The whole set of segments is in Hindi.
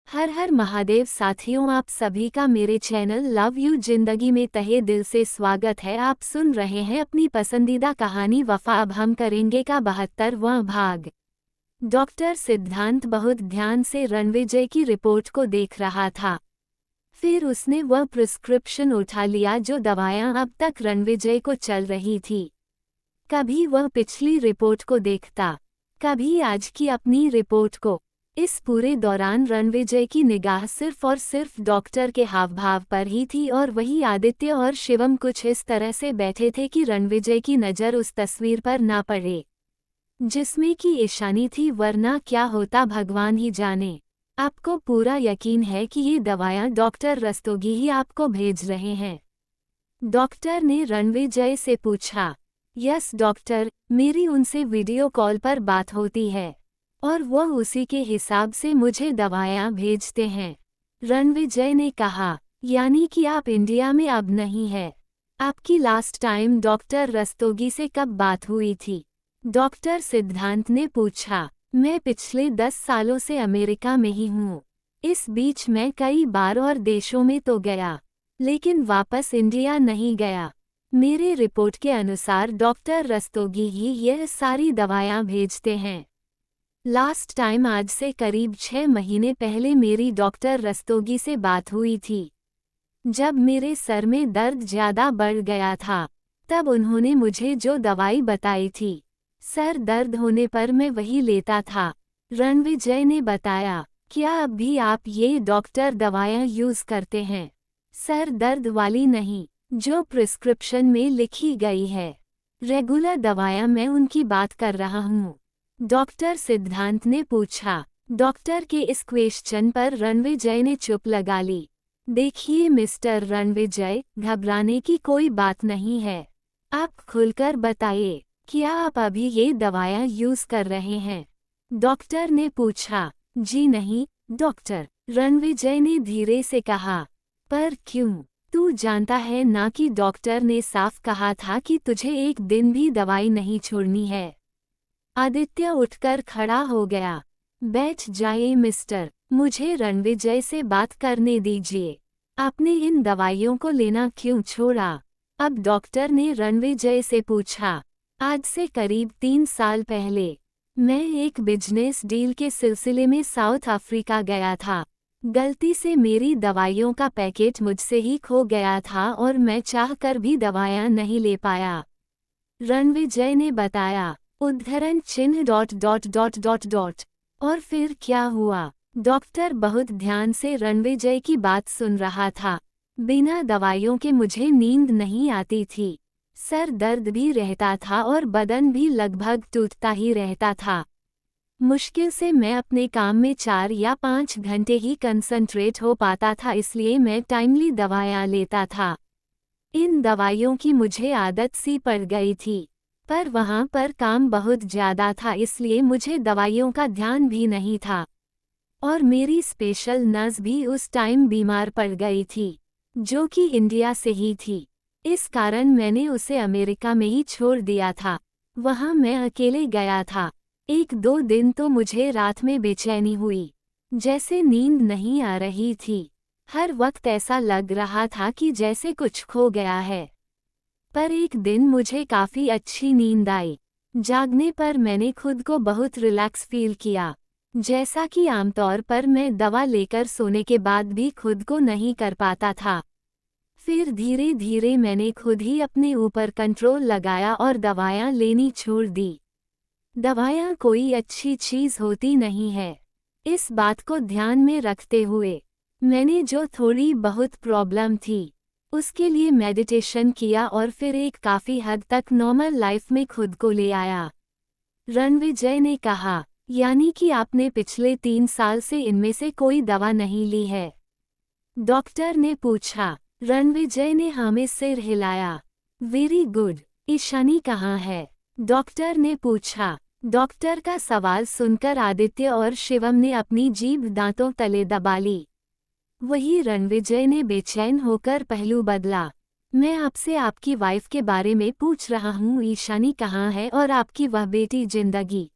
हर हर महादेव साथियों, आप सभी का मेरे चैनल लव यू जिंदगी में तहे दिल से स्वागत है। आप सुन रहे हैं अपनी पसंदीदा कहानी वफा। अब हम करेंगे का 72वां भाग। डॉक्टर सिद्धांत बहुत ध्यान से रणविजय की रिपोर्ट को देख रहा था। फिर उसने वह प्रिस्क्रिप्शन उठा लिया जो दवाएं अब तक रणविजय को चल रही थी। कभी वह पिछली रिपोर्ट को देखता, कभी आज की अपनी रिपोर्ट को। इस पूरे दौरान रणविजय की निगाह सिर्फ और सिर्फ डॉक्टर के हावभाव पर ही थी और वही आदित्य और शिवम कुछ इस तरह से बैठे थे कि रणविजय की नज़र उस तस्वीर पर ना पड़े जिसमें कि ईशानी थी, वरना क्या होता भगवान ही जाने। आपको पूरा यकीन है कि ये दवाएं डॉक्टर रस्तोगी ही आपको भेज रहे हैं? डॉक्टर ने रणविजय से पूछा। यस डॉक्टर, मेरी उनसे वीडियो कॉल पर बात होती है और वह उसी के हिसाब से मुझे दवाएं भेजते हैं, रणविजय ने कहा। यानी कि आप इंडिया में अब नहीं है? आपकी लास्ट टाइम डॉक्टर रस्तोगी से कब बात हुई थी? डॉक्टर सिद्धांत ने पूछा। मैं पिछले 10 सालों से अमेरिका में ही हूँ। इस बीच मैं कई बार और देशों में तो गया, लेकिन वापस इंडिया नहीं गया। मेरे रिपोर्ट के अनुसार डॉक्टर रस्तोगी ही यह सारी दवाएं भेजते हैं। लास्ट टाइम आज से करीब 6 महीने पहले मेरी डॉक्टर रस्तोगी से बात हुई थी। जब मेरे सर में दर्द ज़्यादा बढ़ गया था, तब उन्होंने मुझे जो दवाई बताई थी, सर दर्द होने पर मैं वही लेता था, रणविजय ने बताया। क्या अब भी आप ये डॉक्टर दवाएं यूज़ करते हैं? सर दर्द वाली नहीं, जो प्रिस्क्रिप्शन में लिखी गई है। रेगुलर दवाएं, मैं उनकी बात कर रहा हूँ, डॉक्टर सिद्धांत ने पूछा। डॉक्टर के इस क्वेश्चन पर रणविजय ने चुप लगा ली। देखिए मिस्टर रणविजय, घबराने की कोई बात नहीं है। आप खुलकर बताइए, क्या आप अभी ये दवाएं यूज़ कर रहे हैं? डॉक्टर ने पूछा। जी नहीं डॉक्टर, रणविजय ने धीरे से कहा। पर क्यों? तू जानता है ना कि डॉक्टर ने साफ कहा था कि तुझे एक दिन भी दवाई नहीं छोड़नी है। आदित्य उठकर खड़ा हो गया। बैठ जाइए मिस्टर, मुझे रणविजय से बात करने दीजिए। आपने इन दवाइयों को लेना क्यों छोड़ा? अब डॉक्टर ने रणविजय से पूछा। आज से करीब 3 साल पहले मैं एक बिजनेस डील के सिलसिले में साउथ अफ्रीका गया था। गलती से मेरी दवाइयों का पैकेट मुझसे ही खो गया था और मैं चाहकर भी दवाएं नहीं ले पाया, रणविजय ने बताया। उद्धरण चिन्ह dot dot dot dot dot. और फिर क्या हुआ? डॉक्टर बहुत ध्यान से रणविजय की बात सुन रहा था। बिना दवाइयों के मुझे नींद नहीं आती थी, सर दर्द भी रहता था और बदन भी लगभग टूटता ही रहता था। मुश्किल से मैं अपने काम में 4 या 5 घंटे ही कंसंट्रेट हो पाता था, इसलिए मैं टाइमली दवाएं लेता था। इन दवाइयों की मुझे आदत सी पड़ गई थी, पर वहाँ पर काम बहुत ज़्यादा था, इसलिए मुझे दवाइयों का ध्यान भी नहीं था। और मेरी स्पेशल नर्स भी उस टाइम बीमार पड़ गई थी, जो कि इंडिया से ही थी। इस कारण मैंने उसे अमेरिका में ही छोड़ दिया था। वहाँ मैं अकेले गया था। 1-2 दिन तो मुझे रात में बेचैनी हुई, जैसे नींद नहीं आ रही थी। हर वक्त ऐसा लग रहा था कि जैसे कुछ खो गया है। पर एक दिन मुझे काफ़ी अच्छी नींद आई। जागने पर मैंने खुद को बहुत रिलैक्स फील किया, जैसा कि आमतौर पर मैं दवा लेकर सोने के बाद भी खुद को नहीं कर पाता था। फिर धीरे धीरे मैंने खुद ही अपने ऊपर कंट्रोल लगाया और दवाएं लेनी छोड़ दी। दवाएं कोई अच्छी चीज़ होती नहीं है। इस बात को ध्यान में रखते हुए मैंने जो थोड़ी बहुत प्रॉब्लम थी, उसके लिए मेडिटेशन किया और फिर एक काफ़ी हद तक नॉर्मल लाइफ में खुद को ले आया, रणविजय ने कहा। यानी कि आपने पिछले 3 साल से इनमें से कोई दवा नहीं ली है? डॉक्टर ने पूछा। रणविजय ने हाँ में सिर हिलाया। Very good. ईशानी कहाँ है? डॉक्टर ने पूछा। डॉक्टर का सवाल सुनकर आदित्य और शिवम ने अपनी जीभ दांतों तले दबा ली। वही रणविजय ने बेचैन होकर पहलू बदला। मैं आपसे आपकी वाइफ के बारे में पूछ रहा हूँ, ईशानी कहाँ है और आपकी वह बेटी जिंदगी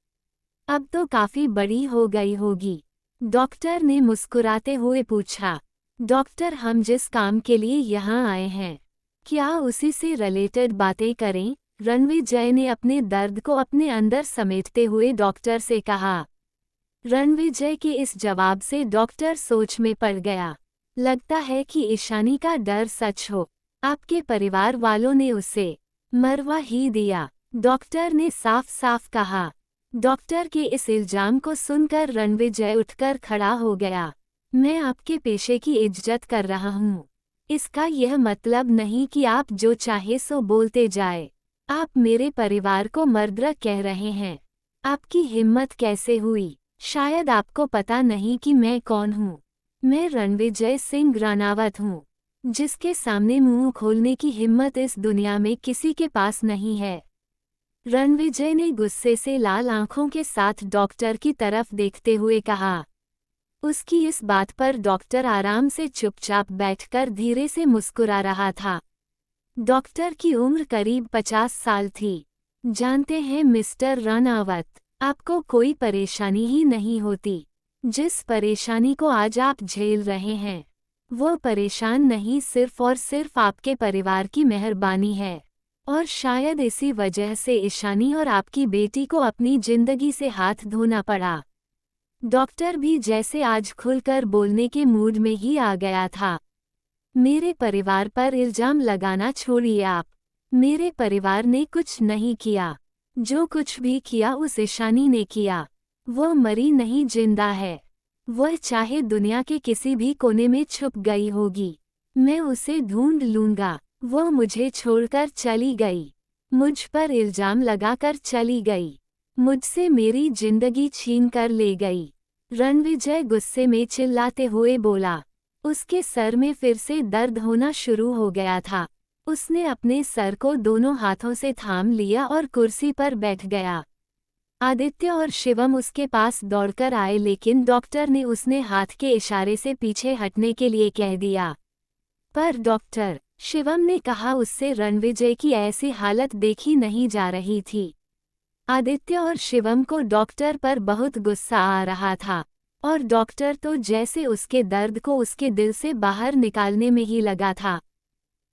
अब तो काफ़ी बड़ी हो गई होगी। डॉक्टर ने मुस्कुराते हुए पूछा। डॉक्टर, हम जिस काम के लिए यहाँ आए हैं, क्या उसी से रिलेटेड बातें करें? रणविजय ने अपने दर्द को अपने अंदर समेटते हुए डॉक्टर से कहा। रणविजय के इस जवाब से डॉक्टर सोच में पड़ गया। लगता है कि ईशानी का डर सच हो। आपके परिवार वालों ने उसे मरवा ही दिया, डॉक्टर ने साफ साफ कहा। डॉक्टर के इस इल्जाम को सुनकर रणविजय उठकर खड़ा हो गया। मैं आपके पेशे की इज्जत कर रहा हूँ। इसका यह मतलब नहीं कि आप जो चाहे सो बोलते जाए। आप मेरे परिवार को मर्डर कह रहे हैं। आपकी हिम्मत कैसे हुई? शायद आपको पता नहीं कि मैं कौन हूँ। मैं रणविजय सिंह रानावत हूँ, जिसके सामने मुंह खोलने की हिम्मत इस दुनिया में किसी के पास नहीं है। रणविजय ने गुस्से से लाल आंखों के साथ डॉक्टर की तरफ देखते हुए कहा। उसकी इस बात पर डॉक्टर आराम से चुपचाप बैठकर धीरे से मुस्कुरा रहा था। डॉक्टर की उम्र करीब 50 साल थी। जानते हैं मिस्टर रानावत, आपको कोई परेशानी ही नहीं होती। जिस परेशानी को आज आप झेल रहे हैं, वो परेशान नहीं सिर्फ और सिर्फ आपके परिवार की मेहरबानी है। और शायद इसी वजह से ईशानी और आपकी बेटी को अपनी जिंदगी से हाथ धोना पड़ा। डॉक्टर भी जैसे आज खुलकर बोलने के मूड में ही आ गया था। मेरे परिवार पर इल्जाम लगाना छोड़िए आप। मेरे परिवार ने कुछ नहीं किया। जो कुछ भी किया उस ईशानी ने किया। वो मरी नहीं, जिंदा है। वह चाहे दुनिया के किसी भी कोने में छुप गई होगी, मैं उसे ढूंढ लूंगा। वो मुझे छोड़कर चली गई, मुझ पर इल्जाम लगाकर चली गई, मुझसे मेरी जिंदगी छीन कर ले गई। रणविजय गुस्से में चिल्लाते हुए बोला। उसके सर में फिर से दर्द होना शुरू हो गया था। उसने अपने सर को दोनों हाथों से थाम लिया और कुर्सी पर बैठ गया। आदित्य और शिवम उसके पास दौड़कर आए, लेकिन डॉक्टर ने उसने हाथ के इशारे से पीछे हटने के लिए कह दिया। पर डॉक्टर, शिवम ने कहा, उससे रणविजय की ऐसी हालत देखी नहीं जा रही थी। आदित्य और शिवम को डॉक्टर पर बहुत गुस्सा आ रहा था, और डॉक्टर तो जैसे उसके दर्द को उसके दिल से बाहर निकालने में ही लगा था।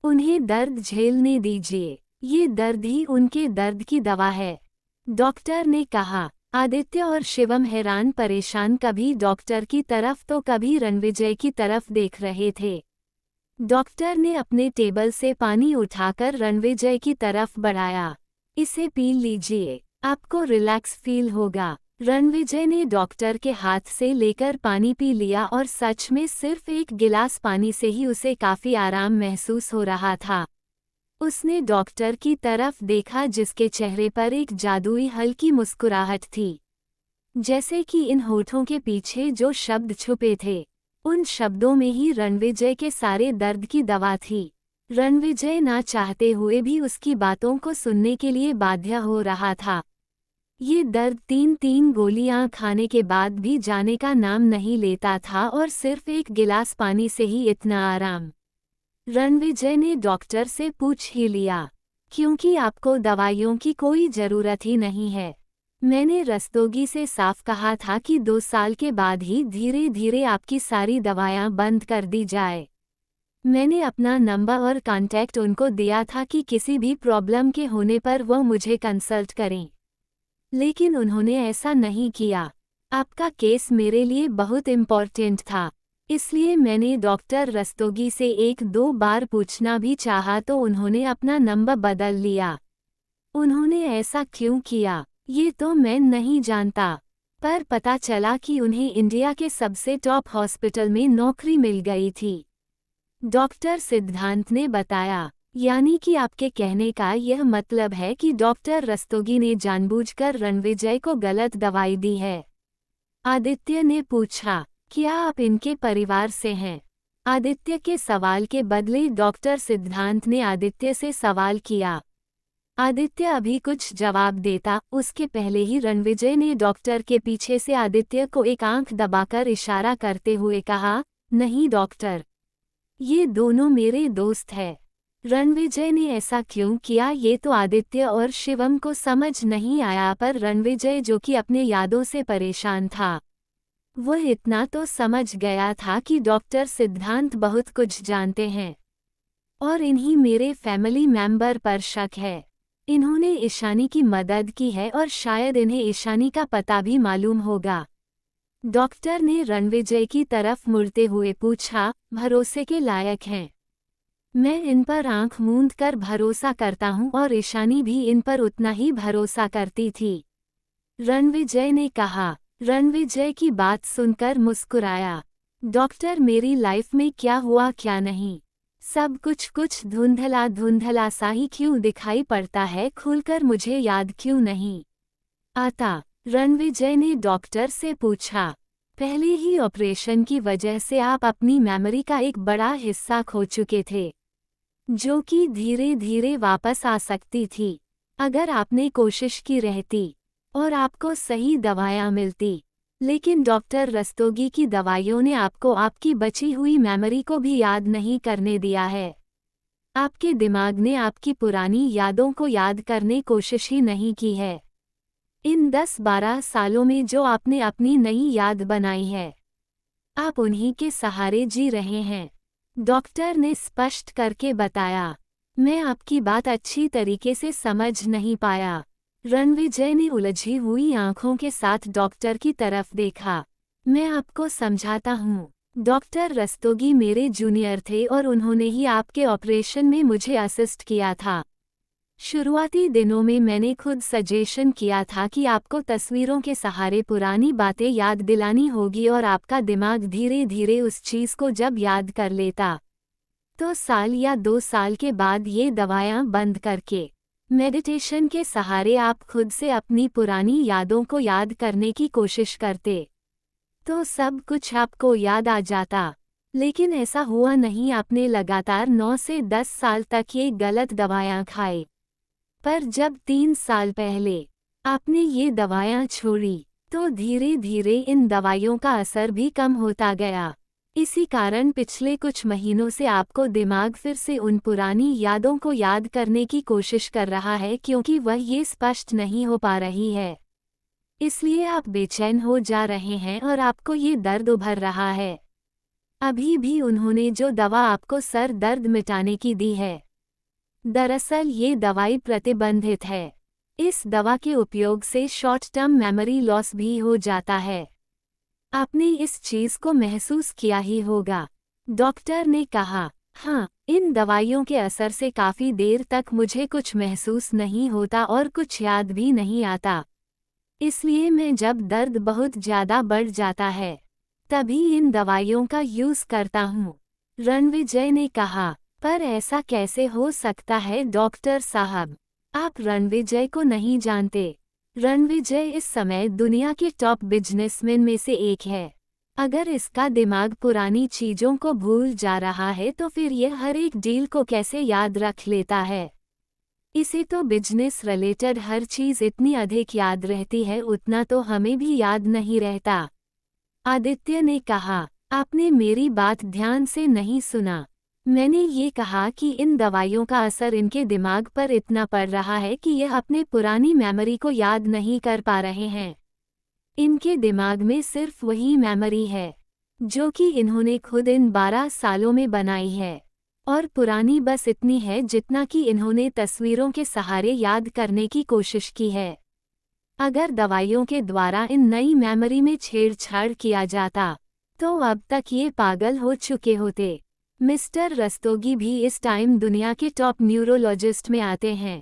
उन्हें दर्द झेलने दीजिए, ये दर्द ही उनके दर्द की दवा है, डॉक्टर ने कहा। आदित्य और शिवम हैरान परेशान कभी डॉक्टर की तरफ तो कभी रणविजय की तरफ देख रहे थे। डॉक्टर ने अपने टेबल से पानी उठाकर रणविजय की तरफ बढ़ाया। इसे पी लीजिए, आपको रिलैक्स फील होगा। रणविजय ने डॉक्टर के हाथ से लेकर पानी पी लिया और सच में सिर्फ एक गिलास पानी से ही उसे काफी आराम महसूस हो रहा था। उसने डॉक्टर की तरफ देखा, जिसके चेहरे पर एक जादुई हल्की मुस्कुराहट थी, जैसे कि इन होठों के पीछे जो शब्द छुपे थे, उन शब्दों में ही रणविजय के सारे दर्द की दवा थी। रणविजय ना चाहते हुए भी उसकी बातों को सुनने के लिए बाध्य हो रहा था। ये दर्द 3-3 गोलियां खाने के बाद भी जाने का नाम नहीं लेता था, और सिर्फ एक गिलास पानी से ही इतना आराम। रणविजय ने डॉक्टर से पूछ ही लिया, क्योंकि आपको दवाइयों की कोई ज़रूरत ही नहीं है। मैंने रस्तोगी से साफ कहा था कि 2 साल के बाद ही धीरे धीरे आपकी सारी दवायां बंद कर दी जाए। मैंने अपना नंबर और कांटेक्ट उनको दिया था कि किसी भी प्रॉब्लम के होने पर वो मुझे कंसल्ट करें, लेकिन उन्होंने ऐसा नहीं किया। आपका केस मेरे लिए बहुत इम्पोर्टेंट था, इसलिए मैंने डॉक्टर रस्तोगी से 1-2 बार पूछना भी चाहा तो उन्होंने अपना नंबर बदल लिया। उन्होंने ऐसा क्यों किया ये तो मैं नहीं जानता, पर पता चला कि उन्हें इंडिया के सबसे टॉप हॉस्पिटल में नौकरी मिल गई थी, डॉक्टर सिद्धांत ने बताया। यानी कि आपके कहने का यह मतलब है कि डॉक्टर रस्तोगी ने जानबूझकर रणविजय को गलत दवाई दी है? आदित्य ने पूछा। क्या आप इनके परिवार से हैं? आदित्य के सवाल के बदले डॉक्टर सिद्धांत ने आदित्य से सवाल किया। आदित्य अभी कुछ जवाब देता, उसके पहले ही रणविजय ने डॉक्टर के पीछे से आदित्य को एक आंख दबाकर इशारा करते हुए कहा, नहीं डॉक्टर, ये दोनों मेरे दोस्त हैं। रणविजय ने ऐसा क्यों किया ये तो आदित्य और शिवम को समझ नहीं आया, पर रणविजय जो कि अपने यादों से परेशान था, वह इतना तो समझ गया था कि डॉक्टर सिद्धांत बहुत कुछ जानते हैं और इन्हीं मेरे फैमिली मेंबर पर शक है। इन्होंने ईशानी की मदद की है और शायद इन्हें ईशानी का पता भी मालूम होगा। डॉक्टर ने रणविजय की तरफ मुड़ते हुए पूछा, भरोसे के लायक हैं? मैं इन पर आंख मूंद कर भरोसा करता हूँ और ईशानी भी इन पर उतना ही भरोसा करती थी, रणविजय ने कहा। रणविजय की बात सुनकर मुस्कुराया। डॉक्टर, मेरी लाइफ में क्या हुआ क्या नहीं, सब कुछ धुंधला धुंधला सा ही क्यों दिखाई पड़ता है, खुलकर मुझे याद क्यों नहीं आता? रणविजय ने डॉक्टर से पूछा। पहले ही ऑपरेशन की वजह से आप अपनी मेमोरी का एक बड़ा हिस्सा खो चुके थे, जो कि धीरे धीरे वापस आ सकती थी अगर आपने कोशिश की रहती और आपको सही दवाएं मिलती। लेकिन डॉक्टर रस्तोगी की दवाइयों ने आपको आपकी बची हुई मेमोरी को भी याद नहीं करने दिया है। आपके दिमाग ने आपकी पुरानी यादों को याद करने कोशिश ही नहीं की है। इन 10-12 सालों में जो आपने अपनी नई याद बनाई है, आप उन्हीं के सहारे जी रहे हैं, डॉक्टर ने स्पष्ट करके बताया। मैं आपकी बात अच्छी तरीके से समझ नहीं पाया। रणविजय ने उलझी हुई आंखों के साथ डॉक्टर की तरफ देखा। मैं आपको समझाता हूँ। डॉक्टर रस्तोगी मेरे जूनियर थे और उन्होंने ही आपके ऑपरेशन में मुझे असिस्ट किया था। शुरुआती दिनों में मैंने खुद सजेशन किया था कि आपको तस्वीरों के सहारे पुरानी बातें याद दिलानी होगी और आपका दिमाग धीरे धीरे उस चीज़ को जब याद कर लेता, तो साल या 2 साल के बाद ये दवाएं बंद करके मेडिटेशन के सहारे आप खुद से अपनी पुरानी यादों को याद करने की कोशिश करते, तो सब कुछ आपको याद आ जाता। लेकिन ऐसा हुआ नहीं। आपने लगातार 9 से 10 साल तक ये गलत दवाएं खाई, पर जब 3 साल पहले आपने ये दवाएं छोड़ी, तो धीरे धीरे इन दवाइयों का असर भी कम होता गया। इसी कारण पिछले कुछ महीनों से आपको दिमाग फिर से उन पुरानी यादों को याद करने की कोशिश कर रहा है, क्योंकि वह ये स्पष्ट नहीं हो पा रही है। इसलिए आप बेचैन हो जा रहे हैं और आपको ये दर्द उभर रहा है। अभी भी उन्होंने जो दवा आपको सर दर्द मिटाने की दी है, दरअसल ये दवाई प्रतिबंधित है। इस दवा के उपयोग से शॉर्ट टर्म मेमोरी लॉस भी हो जाता है। आपने इस चीज़ को महसूस किया ही होगा, डॉक्टर ने कहा। हाँ, इन दवाइयों के असर से काफ़ी देर तक मुझे कुछ महसूस नहीं होता और कुछ याद भी नहीं आता। इसलिए मैं जब दर्द बहुत ज़्यादा बढ़ जाता है, तभी इन दवाइयों का यूज़ करता हूँ, रणविजय ने कहा। पर ऐसा कैसे हो सकता है डॉक्टर साहब? आप रणविजय को नहीं जानते। रणविजय इस समय दुनिया के टॉप बिजनेसमैन में से एक है। अगर इसका दिमाग पुरानी चीज़ों को भूल जा रहा है, तो फिर यह हर एक डील को कैसे याद रख लेता है? इसे तो बिजनेस रिलेटेड हर चीज़ इतनी अधिक याद रहती है, उतना तो हमें भी याद नहीं रहता, आदित्य ने कहा। आपने मेरी बात ध्यान से नहीं सुना। मैंने ये कहा कि इन दवाइयों का असर इनके दिमाग पर इतना पड़ रहा है कि यह अपने पुरानी मेमोरी को याद नहीं कर पा रहे हैं। इनके दिमाग में सिर्फ वही मेमोरी है जो कि इन्होंने खुद इन 12 सालों में बनाई है, और पुरानी बस इतनी है जितना कि इन्होंने तस्वीरों के सहारे याद करने की कोशिश की है। अगर दवाइयों के द्वारा इन नई मेमोरी में छेड़छाड़ किया जाता, तो अब तक ये पागल हो चुके होते। मिस्टर रस्तोगी भी इस टाइम दुनिया के टॉप न्यूरोलॉजिस्ट में आते हैं।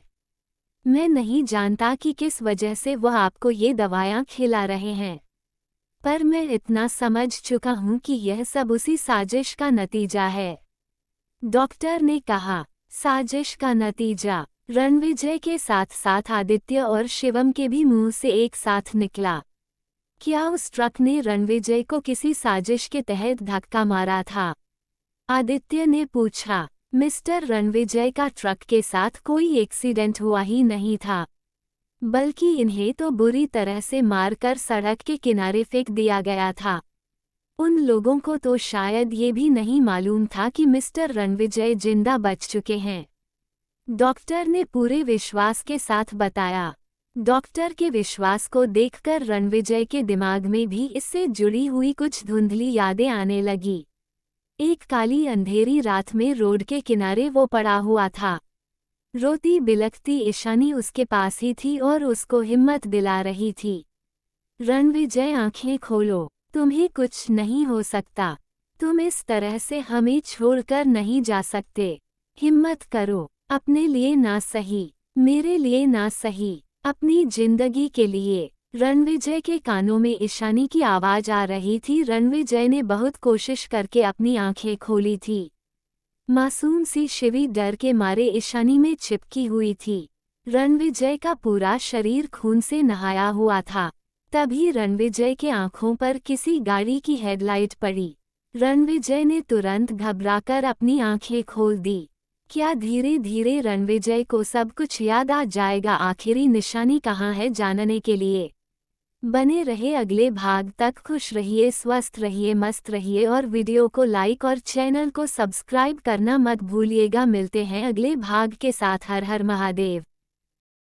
मैं नहीं जानता कि किस वजह से वह आपको ये दवाएं खिला रहे हैं, पर मैं इतना समझ चुका हूँ कि यह सब उसी साजिश का नतीजा है, डॉक्टर ने कहा। साजिश का नतीजा? रणविजय के साथ साथ आदित्य और शिवम के भी मुंह से एक साथ निकला। क्या उस ट्रक ने रणविजय को किसी साजिश के तहत धक्का मारा था? आदित्य ने पूछा। मिस्टर रणविजय का ट्रक के साथ कोई एक्सीडेंट हुआ ही नहीं था, बल्कि इन्हें तो बुरी तरह से मारकर सड़क के किनारे फेंक दिया गया था। उन लोगों को तो शायद ये भी नहीं मालूम था कि मिस्टर रणविजय जिंदा बच चुके हैं, डॉक्टर ने पूरे विश्वास के साथ बताया। डॉक्टर के विश्वास को देखकर रणविजय के दिमाग में भी इससे जुड़ी हुई कुछ धुंधली यादें आने लगी। एक काली अंधेरी रात में रोड के किनारे वो पड़ा हुआ था। रोती बिलखती ईशानी उसके पास ही थी और उसको हिम्मत दिला रही थी। रणविजय, आंखें खोलो, तुम्हें कुछ नहीं हो सकता। तुम इस तरह से हमें छोड़कर नहीं जा सकते। हिम्मत करो, अपने लिए ना सही, मेरे लिए ना सही, अपनी जिंदगी के लिए। रणविजय के कानों में ईशानी की आवाज आ रही थी। रणविजय ने बहुत कोशिश करके अपनी आंखें खोली थी। मासूम सी शिवी डर के मारे ईशानी में चिपकी हुई थी। रणविजय का पूरा शरीर खून से नहाया हुआ था। तभी रणविजय के आंखों पर किसी गाड़ी की हेडलाइट पड़ी। रणविजय ने तुरंत घबराकर अपनी आंखें खोल दी। क्या धीरे धीरे रणविजय को सब कुछ याद आ जाएगा? आखिरी निशानी कहाँ है जानने के लिए बने रहे अगले भाग तक। खुश रहिए, स्वस्थ रहिए, मस्त रहिए और वीडियो को लाइक और चैनल को सब्सक्राइब करना मत भूलिएगा। मिलते हैं अगले भाग के साथ। हर हर महादेव।